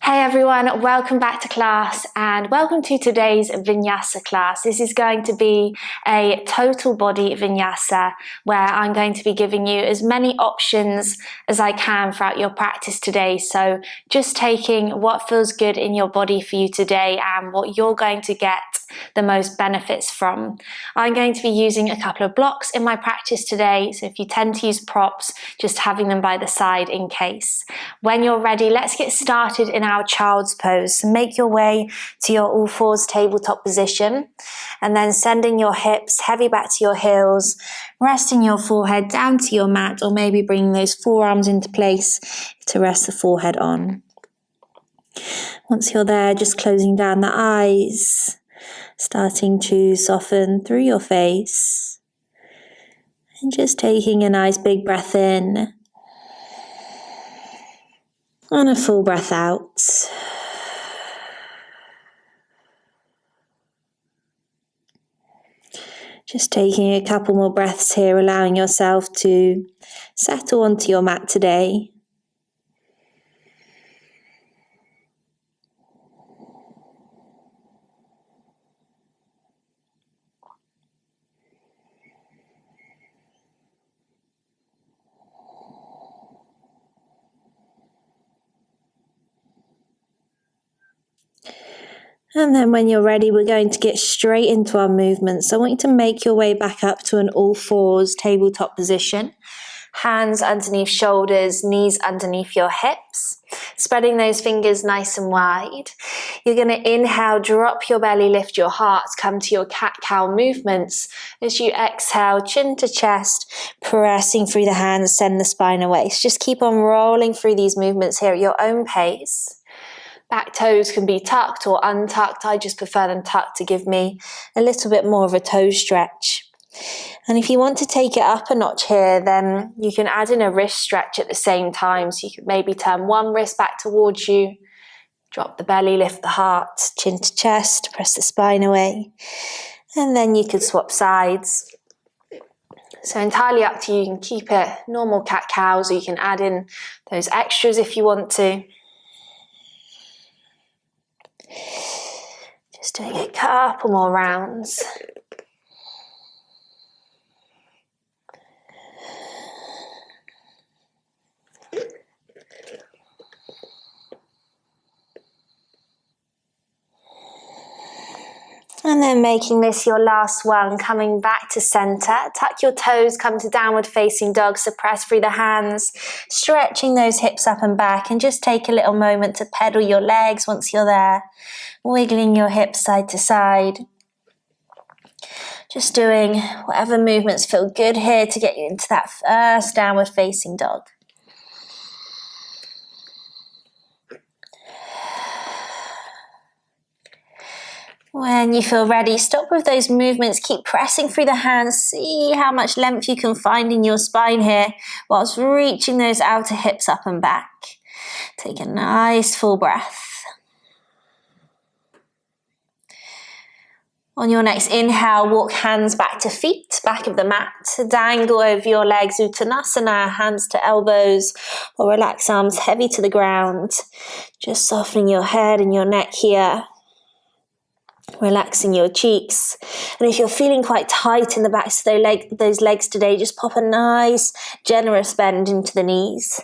Hey everyone, welcome back to class and welcome to today's Vinyasa class. This is going to be a total body Vinyasa where I'm going to be giving you as many options as I can throughout your practice today. So just taking what feels good in your body for you today and what you're going to get the most benefits from. I'm going to be using a couple of blocks in my practice today, so if you tend to use props, just having them by the side in case. When you're ready, let's get started in our child's pose. So make your way to your all fours tabletop position and then sending your hips heavy back to your heels, resting your forehead down to your mat, or maybe bringing those forearms into place to rest the forehead on. Once you're there, just closing down the eyes, starting to soften through your face and just taking a nice big breath in and a full breath out. Just taking a couple more breaths here, allowing yourself to settle onto your mat today. And then when you're ready, we're going to get straight into our movements. So I want you to make your way back up to an all fours tabletop position. Hands underneath shoulders, knees underneath your hips. Spreading those fingers nice and wide. You're going to inhale, drop your belly, lift your heart, come to your cat-cow movements. As you exhale, chin to chest, pressing through the hands, send the spine away. So just keep on rolling through these movements here at your own pace. Back toes can be tucked or untucked. I just prefer them tucked to give me a little bit more of a toe stretch. And if you want to take it up a notch here, then you can add in a wrist stretch at the same time. So you could maybe turn one wrist back towards you, drop the belly, lift the heart, chin to chest, press the spine away. And then you could swap sides. So entirely up to you. You can keep it normal cat-cows, or you can add in those extras if you want to. Just doing a couple more rounds. And then making this your last one, coming back to center. Tuck your toes, come to downward facing dog, so press through the hands, stretching those hips up and back, and just take a little moment to pedal your legs once you're there. Wiggling your hips side to side. Just doing whatever movements feel good here to get you into that first downward facing dog. When you feel ready, stop with those movements, keep pressing through the hands, see how much length you can find in your spine here whilst reaching those outer hips up and back. Take a nice full breath. On your next inhale, walk hands back to feet, back of the mat, dangle over your legs, Uttanasana, hands to elbows, or relax arms heavy to the ground. Just softening your head and your neck here. Relaxing your cheeks. And if you're feeling quite tight in the backs of those legs today, just pop a nice, generous bend into the knees.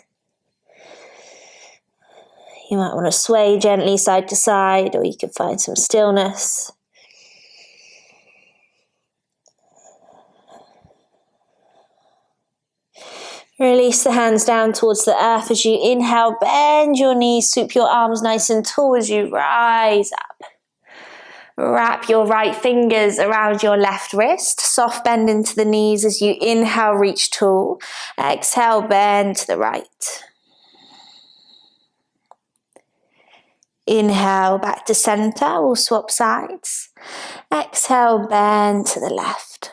You might want to sway gently side to side, or you can find some stillness. Release the hands down towards the earth as you inhale, bend your knees, swoop your arms nice and tall as you rise up. Wrap your right fingers around your left wrist, soft bend into the knees as you inhale, reach tall. Exhale, bend to the right. Inhale, back to center, we'll swap sides. Exhale, bend to the left.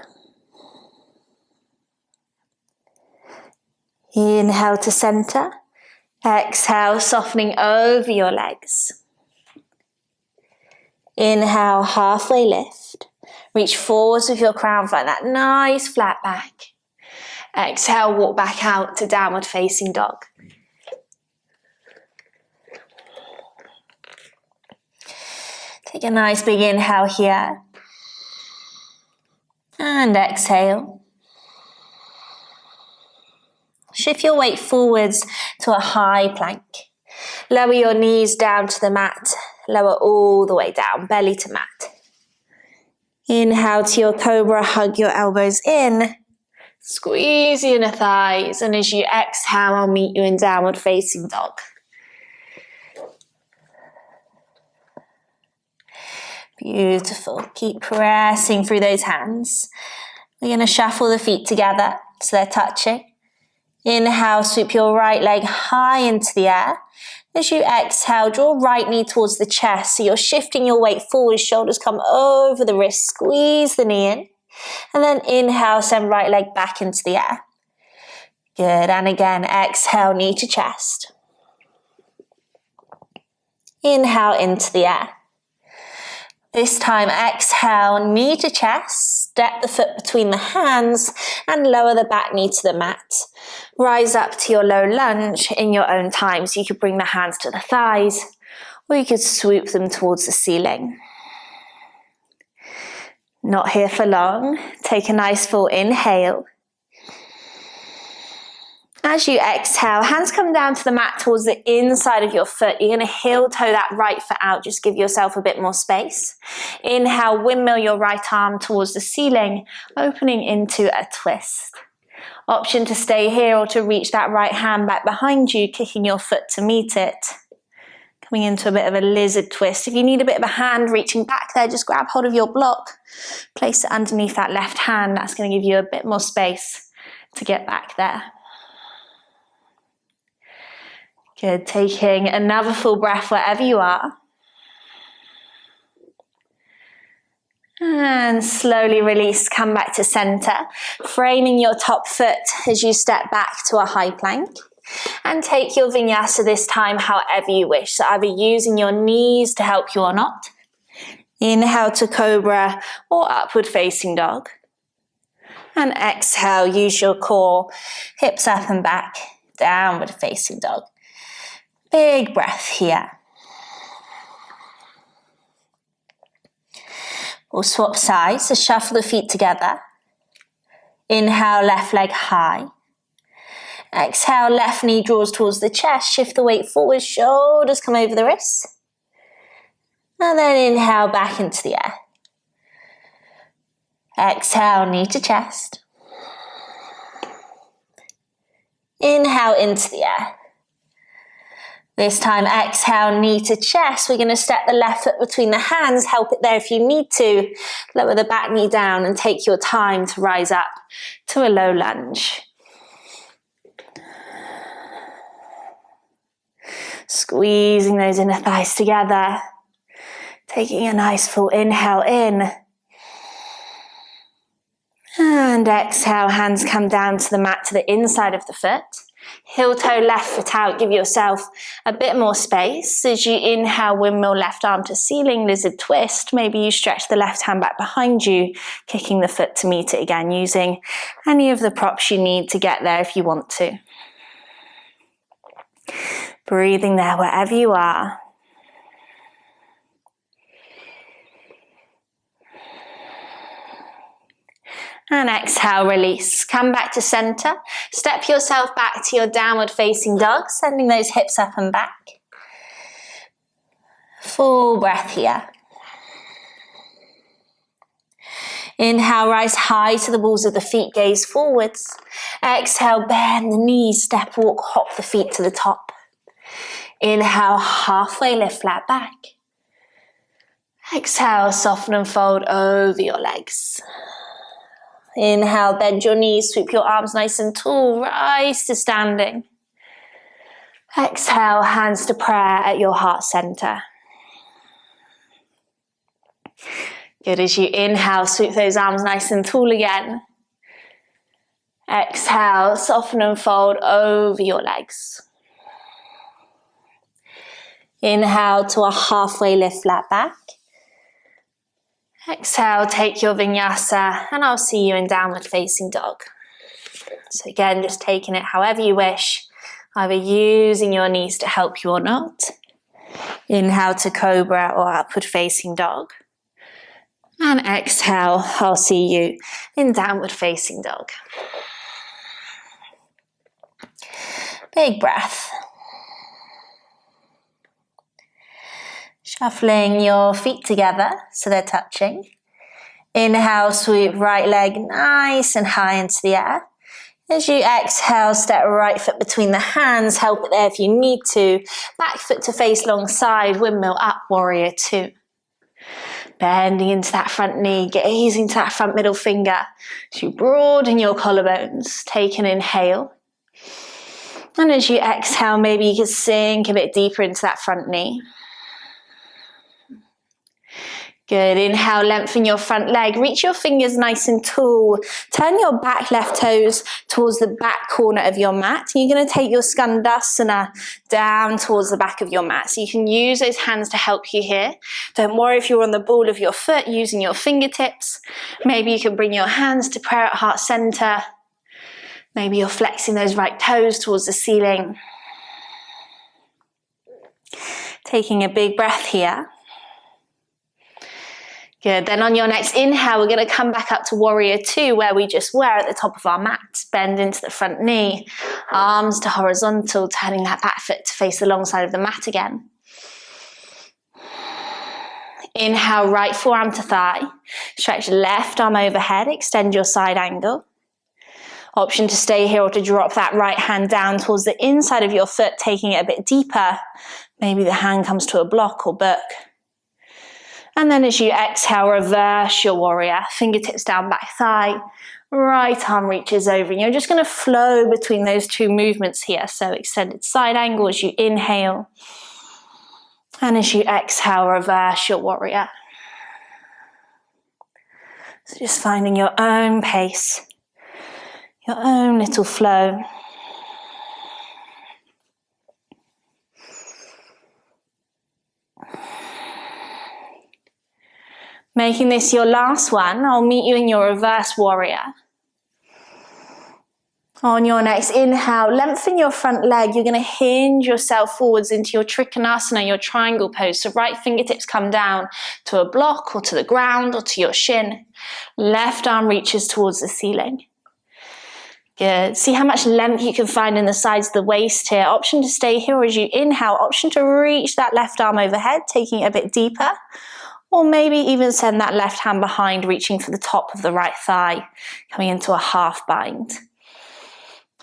Inhale to center. Exhale, softening over your legs. Inhale, halfway lift. Reach forwards with your crown, find that nice flat back. Exhale, walk back out to downward facing dog. Take a nice big inhale here. And exhale. Shift your weight forwards to a high plank. Lower your knees down to the mat. Lower all the way down, belly to mat. Inhale to your cobra, hug your elbows in. Squeeze your inner thighs, and as you exhale, I'll meet you in downward facing dog. Beautiful. Keep pressing through those hands. We're going to shuffle the feet together so they're touching. Inhale, sweep your right leg high into the air. As you exhale, draw right knee towards the chest. So you're shifting your weight forward, shoulders come over the wrist, squeeze the knee in. And then inhale, send right leg back into the air. Good, and again, exhale, knee to chest. Inhale into the air. This time, exhale, knee to chest, step the foot between the hands and lower the back knee to the mat. Rise up to your low lunge in your own time. So you could bring the hands to the thighs or you could swoop them towards the ceiling. Not here for long. Take a nice full inhale. As you exhale, hands come down to the mat towards the inside of your foot. You're going to heel toe that right foot out. Just give yourself a bit more space. Inhale, windmill your right arm towards the ceiling, opening into a twist. Option to stay here or to reach that right hand back behind you, kicking your foot to meet it. Coming into a bit of a lizard twist. If you need a bit of a hand reaching back there, just grab hold of your block. Place it underneath that left hand. That's going to give you a bit more space to get back there. Good, taking another full breath wherever you are. And slowly release, come back to center, framing your top foot as you step back to a high plank. And take your vinyasa this time however you wish. So either using your knees to help you or not. Inhale to cobra or upward facing dog. And exhale, use your core, hips up and back, downward facing dog. Big breath here. We'll swap sides, so shuffle the feet together. Inhale, left leg high. Exhale, left knee draws towards the chest. Shift the weight forward, shoulders come over the wrists. And then inhale, back into the air. Exhale, knee to chest. Inhale into the air. This time, exhale, knee to chest. We're going to step the left foot between the hands. Help it there if you need to. Lower the back knee down and take your time to rise up to a low lunge. Squeezing those inner thighs together. Taking a nice full inhale in. And exhale, hands come down to the mat to the inside of the foot. Heel toe left foot out, give yourself a bit more space. As you inhale, windmill left arm to ceiling, lizard twist. Maybe you stretch the left hand back behind you, kicking the foot to meet it again, using any of the props you need to get there if you want to. Breathing there wherever you are. And exhale, release. Come back to center. Step yourself back to your downward facing dog, sending those hips up and back. Full breath here. Inhale, rise high to the balls of the feet, gaze forwards. Exhale, bend the knees, step, walk, hop the feet to the top. Inhale, halfway lift flat back. Exhale, soften and fold over your legs. Inhale, bend your knees, sweep your arms nice and tall, rise to standing. Exhale, hands to prayer at your heart center. Good, as you inhale, sweep those arms nice and tall again. Exhale, soften and fold over your legs. Inhale to a halfway lift flat back. Exhale, take your vinyasa, and I'll see you in downward facing dog. So again, just taking it however you wish, either using your knees to help you or not. Inhale to cobra or upward facing dog. And exhale, I'll see you in downward facing dog. Big breath. Shuffling your feet together so they're touching. Inhale, sweep right leg nice and high into the air. As you exhale, step right foot between the hands, help it there if you need to. Back foot to face long side, windmill up, warrior two. Bending into that front knee, gazing to that front middle finger. As you broaden your collarbones, take an inhale. And as you exhale, maybe you can sink a bit deeper into that front knee. Good, inhale, lengthen your front leg, reach your fingers nice and tall. Turn your back left toes towards the back corner of your mat. You're going to take your Skandasana down towards the back of your mat. So you can use those hands to help you here. Don't worry if you're on the ball of your foot using your fingertips. Maybe you can bring your hands to prayer at heart center. Maybe you're flexing those right toes towards the ceiling. Taking a big breath here. Good, then on your next inhale, we're going to come back up to warrior two where we just were at the top of our mat. Bend into the front knee, arms to horizontal, turning that back foot to face the long side of the mat again. Inhale, right forearm to thigh. Stretch left arm overhead, extend your side angle. Option to stay here or to drop that right hand down towards the inside of your foot, taking it a bit deeper. Maybe the hand comes to a block or book. And then as you exhale, reverse your warrior. Fingertips down back thigh. Right arm reaches over. And you're just going to flow between those two movements here. So extended side angle as you inhale. And as you exhale, reverse your warrior. So just finding your own pace. Your own little flow. Making this your last one, I'll meet you in your reverse warrior. On your next inhale, lengthen your front leg. You're going to hinge yourself forwards into your Trikonasana, your triangle pose. So right fingertips come down to a block or to the ground or to your shin. Left arm reaches towards the ceiling. Good. See how much length you can find in the sides of the waist here. Option to stay here as you inhale. Option to reach that left arm overhead, taking it a bit deeper. Or maybe even send that left hand behind, reaching for the top of the right thigh, coming into a half bind.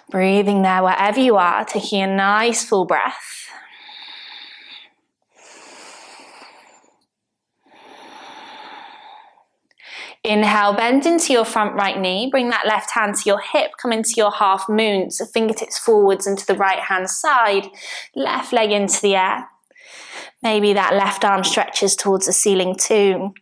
Breathing there wherever you are, taking a nice full breath. Inhale, bend into your front right knee. Bring that left hand to your hip. Come into your half moon. So fingertips forwards into the right hand side. Left leg into the air. Maybe that left arm stretches towards the ceiling too.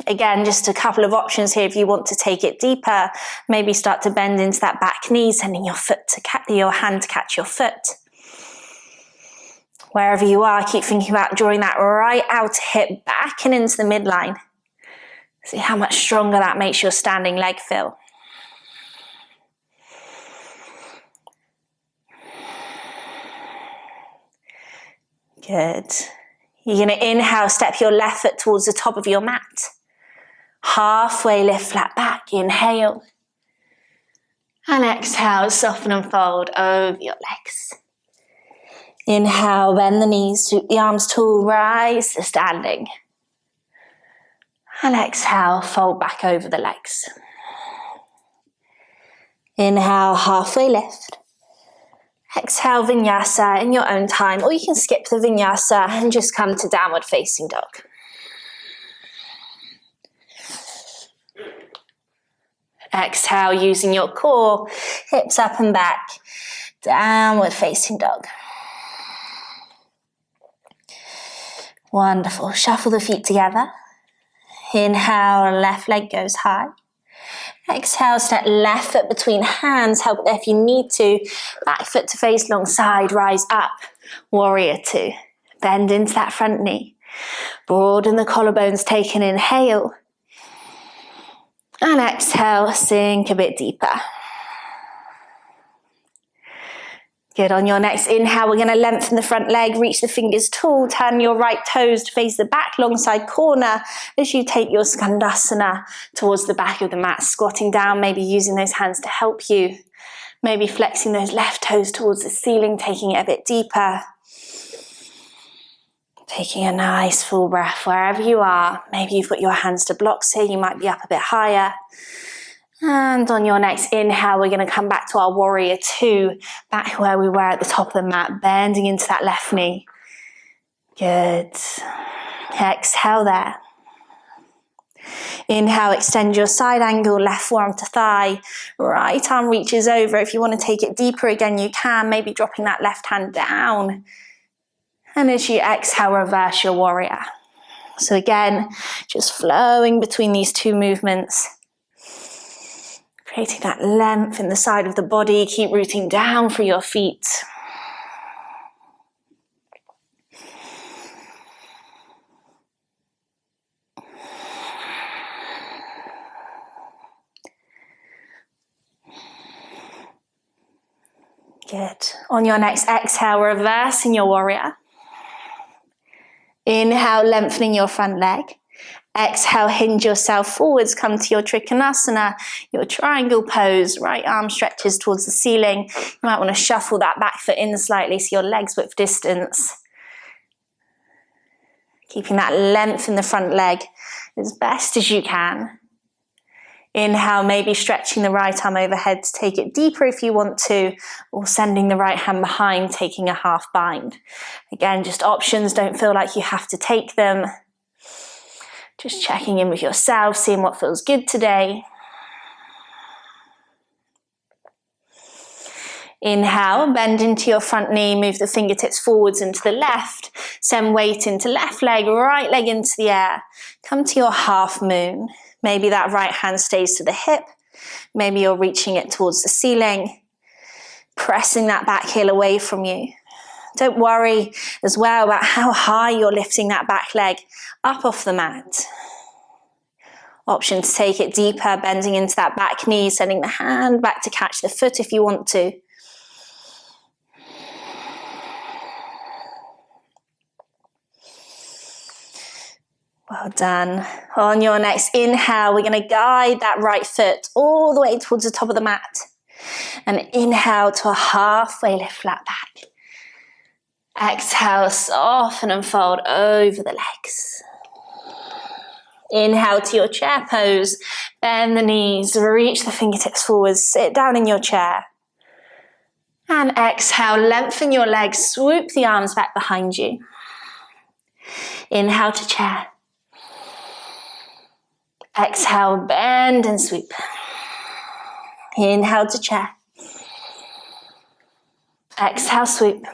Again, just a couple of options here if you want to take it deeper. Maybe start to bend into that back knee, sending your hand to catch your foot. Wherever you are, keep thinking about drawing that right outer hip back and into the midline. See how much stronger that makes your standing leg feel. Good. You're going to inhale, step your left foot towards the top of your mat. Halfway lift flat back, inhale. And exhale, soften and fold over your legs. Inhale, bend the knees, sweep the arms tall, rise to standing. And exhale, fold back over the legs. Inhale, halfway lift. Exhale, Vinyasa in your own time, or you can skip the Vinyasa and just come to downward facing dog. Exhale, using your core, hips up and back, downward facing dog. Wonderful. Shuffle the feet together. Inhale, left leg goes high. Exhale, step left foot between hands, help it there if you need to. Back foot to face long side, rise up. Warrior two. Bend into that front knee. Broaden the collarbones, take an inhale. And exhale, sink a bit deeper. Good. On your next inhale, we're going to lengthen the front leg, reach the fingers tall, turn your right toes to face the back, long side corner as you take your skandasana towards the back of the mat, squatting down, maybe using those hands to help you, maybe flexing those left toes towards the ceiling, taking it a bit deeper. Taking a nice full breath wherever you are. Maybe you've got your hands to blocks here, you might be up a bit higher. And on your next inhale, we're going to come back to our warrior two, back where we were at the top of the mat, bending into that left knee. Good. Exhale there. Inhale, extend your side angle, left forearm to thigh, right arm reaches over. If you want to take it deeper again, you can, maybe dropping that left hand down. And as you exhale, reverse your warrior. So again, just flowing between these two movements. Creating that length in the side of the body. Keep rooting down through your feet. Good. On your next exhale, reversing your warrior. Inhale, lengthening your front leg. Exhale, hinge yourself forwards, come to your Trikonasana, your triangle pose, right arm stretches towards the ceiling. You might want to shuffle that back foot in slightly so your legs width distance. Keeping that length in the front leg as best as you can. Inhale, maybe stretching the right arm overhead to take it deeper if you want to, or sending the right hand behind, taking a half bind. Again, just options, don't feel like you have to take them. Just checking in with yourself, seeing what feels good today. Inhale, bend into your front knee, move the fingertips forwards into the left, send weight into left leg, right leg into the air. Come to your half moon. Maybe that right hand stays to the hip. Maybe you're reaching it towards the ceiling, pressing that back heel away from you. Don't worry as well about how high you're lifting that back leg up off the mat. Option to take it deeper, bending into that back knee, sending the hand back to catch the foot if you want to. Well done. On your next inhale, we're going to guide that right foot all the way towards the top of the mat. And inhale to a halfway lift, flat back. Exhale, soften and fold over the legs. Inhale to your chair pose. Bend the knees, reach the fingertips forwards, sit down in your chair. And exhale, lengthen your legs, swoop the arms back behind you. Inhale to chair. Exhale, bend and sweep. Inhale to chair. Exhale, sweep.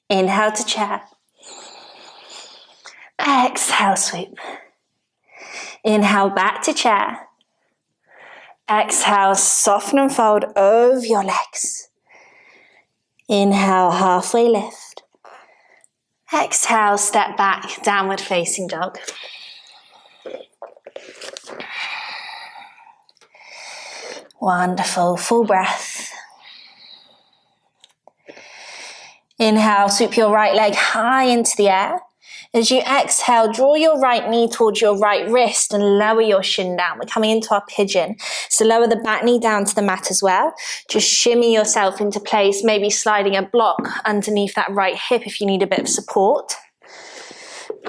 Inhale to chair. Exhale, sweep. Inhale, back to chair. Exhale, soften and fold over your legs. Inhale, halfway lift. Exhale, step back, downward facing dog. Wonderful, full breath. Inhale, sweep your right leg high into the air. As you exhale, draw your right knee towards your right wrist and lower your shin down. We're coming into our pigeon. So lower the back knee down to the mat as well. Just shimmy yourself into place, maybe sliding a block underneath that right hip if you need a bit of support.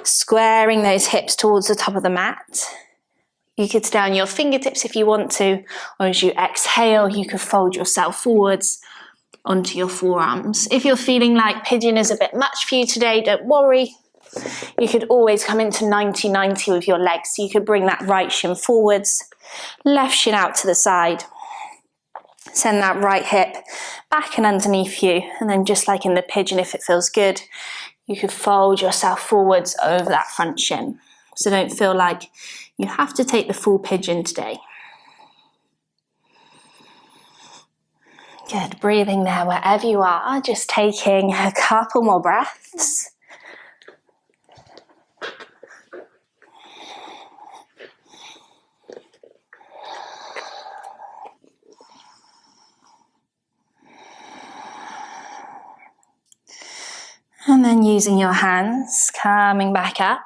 Squaring those hips towards the top of the mat. You could stay on your fingertips if you want to, or as you exhale, you could fold yourself forwards onto your forearms. If you're feeling like pigeon is a bit much for you today, don't worry. You could always come into 90-90 with your legs. So you could bring that right shin forwards, left shin out to the side. Send that right hip back and underneath you. And then just like in the pigeon, if it feels good, you could fold yourself forwards over that front shin. So don't feel like you have to take the full pigeon today. Good, breathing there wherever you are, just taking a couple more breaths. And then using your hands, coming back up.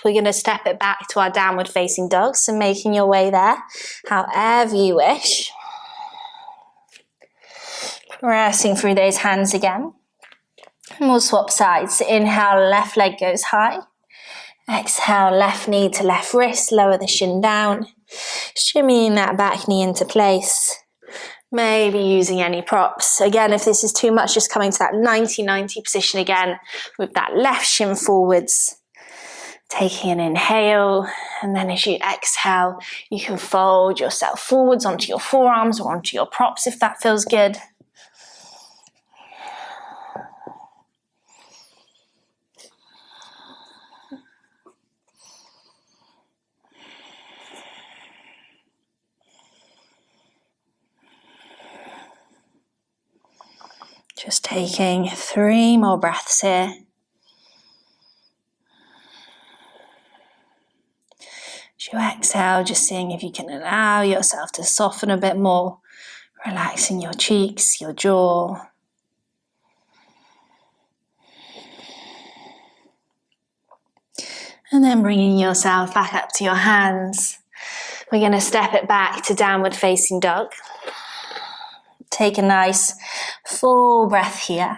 We're going to step it back to our downward facing dog. So making your way there, however you wish. Pressing through those hands again. And we'll swap sides. So inhale, left leg goes high. Exhale, left knee to left wrist, lower the shin down. Shimmying that back knee into place. Maybe using any props. Again, if this is too much, just coming to that 90-90 position again with that left shin forwards. Taking an inhale, and then as you exhale, you can fold yourself forwards onto your forearms or onto your props if that feels good. Just taking 3 more breaths here. As you exhale, just seeing if you can allow yourself to soften a bit more, relaxing your cheeks, your jaw. And then bringing yourself back up to your hands. We're going to step it back to downward facing dog. Take a nice full breath here.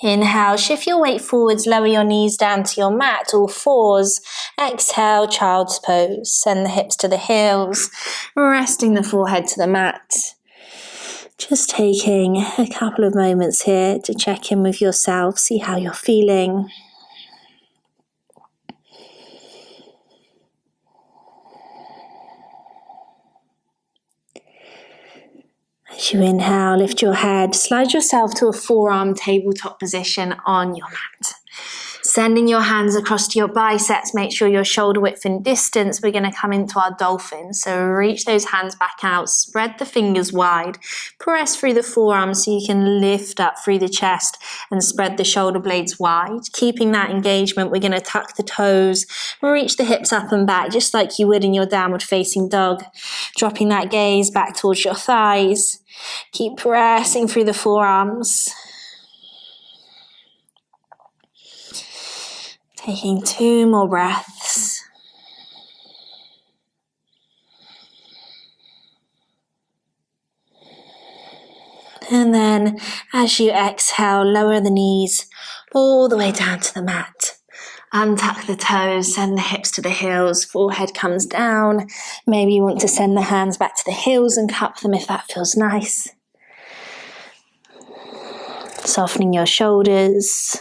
Inhale, shift your weight forwards, lower your knees down to your mat, all fours. Exhale, child's pose. Send the hips to the heels, resting the forehead to the mat. Just taking a couple of moments here to check in with yourself, see how you're feeling. As you inhale, lift your head, slide yourself to a forearm tabletop position on your mat. Sending your hands across to your biceps, make sure you're shoulder width in distance. We're going to come into our dolphin. So reach those hands back out, spread the fingers wide, press through the forearms so you can lift up through the chest and spread the shoulder blades wide. Keeping that engagement, we're going to tuck the toes, reach the hips up and back, just like you would in your downward facing dog. Dropping that gaze back towards your thighs. Keep pressing through the forearms. Taking 2 more breaths. And then as you exhale, lower the knees all the way down to the mat. Untuck the toes, send the hips to the heels, forehead comes down. Maybe you want to send the hands back to the heels and cup them if that feels nice. Softening your shoulders.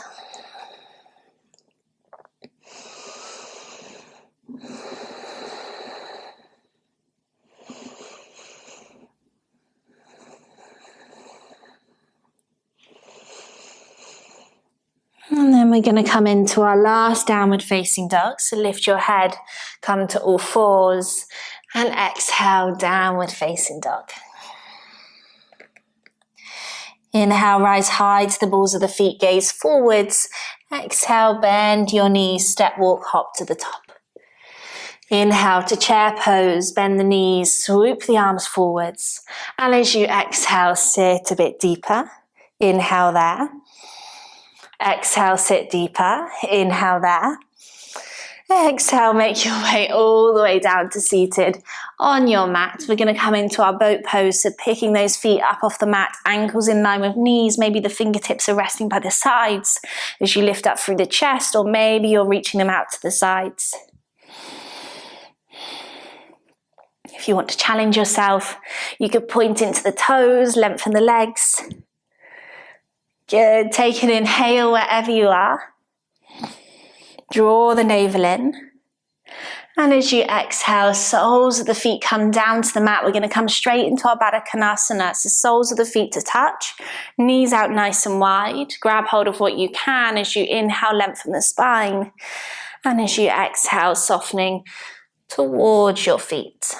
And then we're going to come into our last downward facing dog. So lift your head, come to all fours, and exhale, downward facing dog. Inhale, rise high to the balls of the feet, gaze forwards. Exhale, bend your knees, step, walk, hop to the top. Inhale to chair pose, bend the knees, swoop the arms forwards. And as you exhale, sit a bit deeper. Inhale there. Exhale, sit deeper. Inhale there. Exhale, make your way all the way down to seated on your mat. We're going to come into our boat pose, so picking those feet up off the mat, ankles in line with knees. Maybe the fingertips are resting by the sides as you lift up through the chest, or maybe you're reaching them out to the sides. If you want to challenge yourself, you could point into the toes, lengthen the legs. Good. Take an inhale wherever you are. Draw the navel in. And as you exhale, soles of the feet come down to the mat. We're going to come straight into our Baddha Konasana. So soles of the feet to touch, knees out nice and wide. Grab hold of what you can as you inhale, lengthen the spine. And as you exhale, softening towards your feet.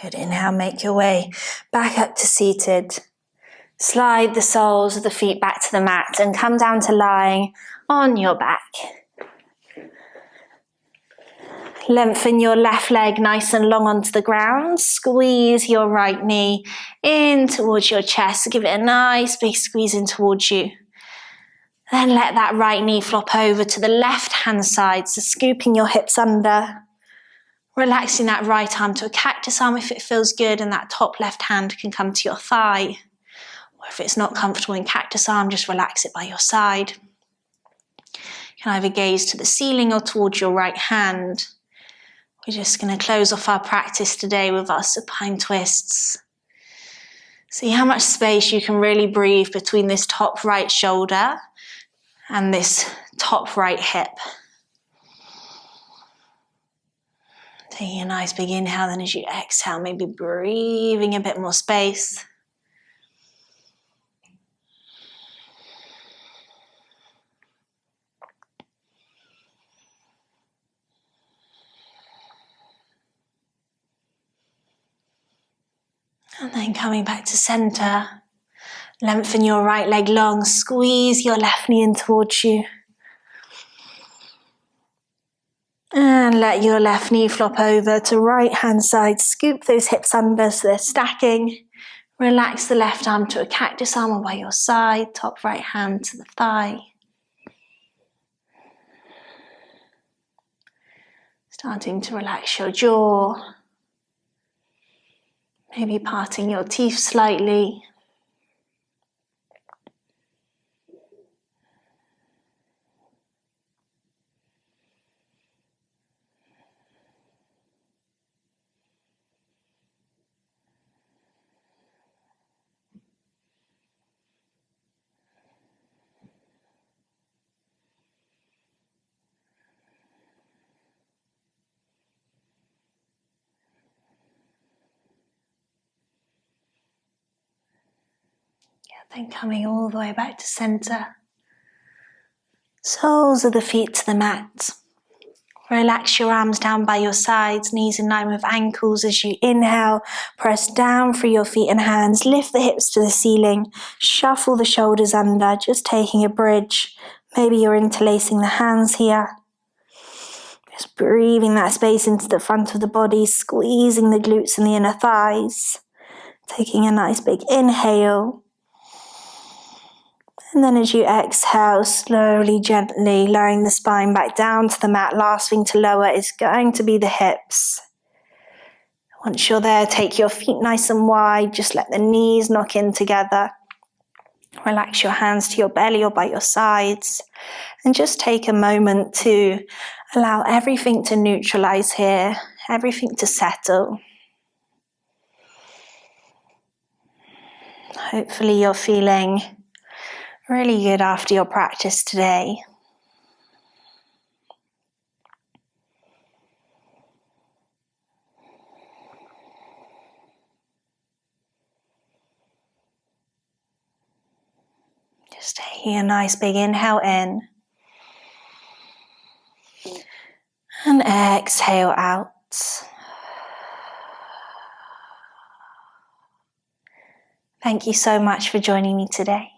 Good, inhale, make your way back up to seated. Slide the soles of the feet back to the mat and come down to lying on your back. Lengthen your left leg nice and long onto the ground. Squeeze your right knee in towards your chest. Give it a nice big squeeze in towards you. Then let that right knee flop over to the left hand side. So scooping your hips under. Relaxing that right arm to a cactus arm if it feels good, and that top left hand can come to your thigh. Or if it's not comfortable in cactus arm, just relax it by your side. You can either gaze to the ceiling or towards your right hand. We're just going to close off our practice today with our supine twists. See how much space you can really breathe between this top right shoulder and this top right hip. Taking a nice big inhale, then as you exhale, maybe breathing a bit more space. And then coming back to center, lengthen your right leg long, squeeze your left knee in towards you. And let your left knee flop over to right hand side, scoop those hips under so they're stacking. Relax the left arm to a cactus arm by your side, top right hand to the thigh. Starting to relax your jaw. Maybe parting your teeth slightly. Then coming all the way back to center. Soles of the feet to the mat. Relax your arms down by your sides, knees in line with ankles as you inhale. Press down through your feet and hands. Lift the hips to the ceiling. Shuffle the shoulders under, just taking a bridge. Maybe you're interlacing the hands here. Just breathing that space into the front of the body, squeezing the glutes and the inner thighs. Taking a nice big inhale. And then as you exhale, slowly, gently lowering the spine back down to the mat. Last thing to lower is going to be the hips. Once you're there, take your feet nice and wide. Just let the knees knock in together. Relax your hands to your belly or by your sides. And just take a moment to allow everything to neutralize here, everything to settle. Hopefully you're feeling really good after your practice today. Just taking a nice big inhale in. And exhale out. Thank you so much for joining me today.